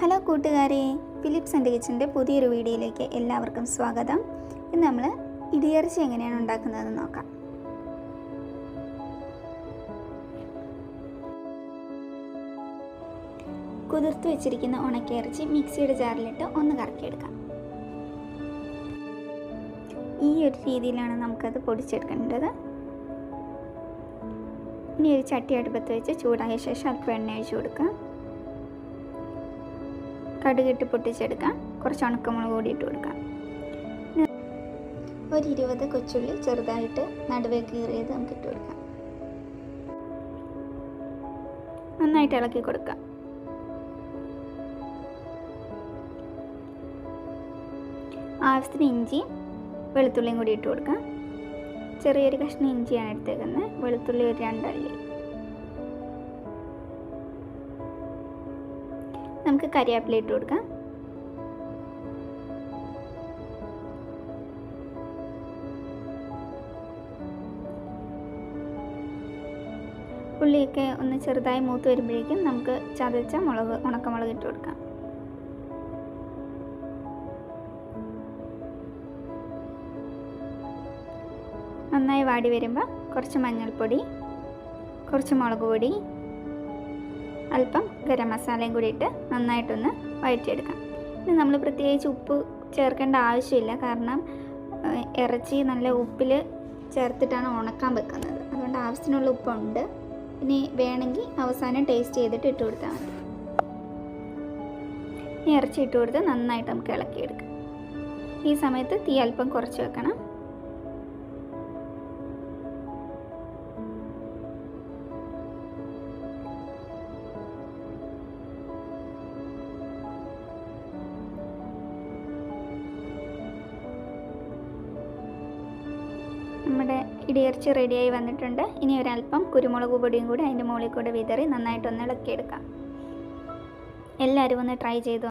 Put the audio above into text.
Hello കൂട്ടുകാരെ, Philips and കിച്ചൻ്റെ പുതിയൊരു വീഡിയോയിലേക്ക് എല്ലാവർക്കും സ്വാഗതം. ഇന്ന് നമ്മൾ ഇടിയിറച്ചി എങ്ങനെയാണ് ഉണ്ടാക്കുന്നതെന്ന് നോക്കാം. കുതിർത്ത് വെച്ചിരിക്കുന്ന ഉണക്കിയിറച്ചി മിക്സിയുടെ ജാറിലിട്ട് ഒന്ന് കറക്കിയെടുക്കാം. ഈ ഒരു രീതിയിലാണ് നമുക്കത് പൊടിച്ചെടുക്കേണ്ടത്. ഇനി ഒരു ചട്ടി അടുപ്പത്ത് വെച്ച് ചൂടായ ശേഷം അല്പം എണ്ണ ഒഴിച്ച് കൊടുക്കാം. കടുകിട്ട് പൊട്ടിച്ചെടുക്കാം. കുറച്ച് ഉണക്കമുളക് കൂടി ഇട്ട് കൊടുക്കാം. ഒരു 20 കൊച്ചുള്ളി ചെറുതായിട്ട് നടുവേ കീറിയത് നമുക്ക് ഇട്ട് കൊടുക്കാം. നന്നായിട്ട് ഇളക്കി കൊടുക്കാം. ആവശ്യത്തിന് ഇഞ്ചി വെളുത്തുള്ളിയും കൂടി ഇട്ട് കൊടുക്കാം. ചെറിയൊരു കഷ്ണം ഇഞ്ചിയാണ് എടുത്തേക്കുന്നത്. വെളുത്തുള്ളി ഒരു 2 അല്ലി. നമുക്ക് കരിവേപ്പില ഇട്ട് കൊടുക്കാം. ഉള്ളിയൊക്കെ ഒന്ന് ചെറുതായി മൂത്ത് വരുമ്പോഴേക്കും നമുക്ക് ചതച്ച ഉണക്കമുളക് ഇട്ട് കൊടുക്കാം. നന്നായി വാടി വരുമ്പോൾ കുറച്ച് മഞ്ഞൾപ്പൊടി, കുറച്ച് മുളക് പൊടി, അല്പം ഗരം മസാലയും കൂടി ഇട്ട് നന്നായിട്ടൊന്ന് വഴറ്റിയെടുക്കാം. ഇനി നമ്മൾ പ്രത്യേകിച്ച് ഉപ്പ് ചേർക്കേണ്ട ആവശ്യമില്ല, കാരണം ഇറച്ചി നല്ല ഉപ്പിൽ ചേർത്തിട്ടാണ് ഉണക്കാൻ വെക്കുന്നത്. അതുകൊണ്ട് ആവശ്യത്തിനുള്ള ഉപ്പുണ്ട്. ഇനി വേണമെങ്കിൽ അവസാനം ടേസ്റ്റ് ചെയ്തിട്ട് ഇട്ട് കൊടുത്താൽ മതി. ഇനി ഇറച്ചി ഇട്ട് കൊടുത്ത് നന്നായിട്ട് നമുക്ക് ഇളക്കിയെടുക്കാം. ഈ സമയത്ത് തീ അല്പം കുറച്ച് വെക്കണം. നമ്മുടെ ഇടിയിറച്ചി റെഡിയായി വന്നിട്ടുണ്ട്. ഇനി ഒരല്പം കുരുമുളക് പൊടിയും കൂടി അതിൻ്റെ മുകളിൽ കൂടെ വിതറി നന്നായിട്ടൊന്ന് ഇളക്കിയെടുക്കാം. എല്ലാവരും ഒന്ന് ട്രൈ ചെയ്തു.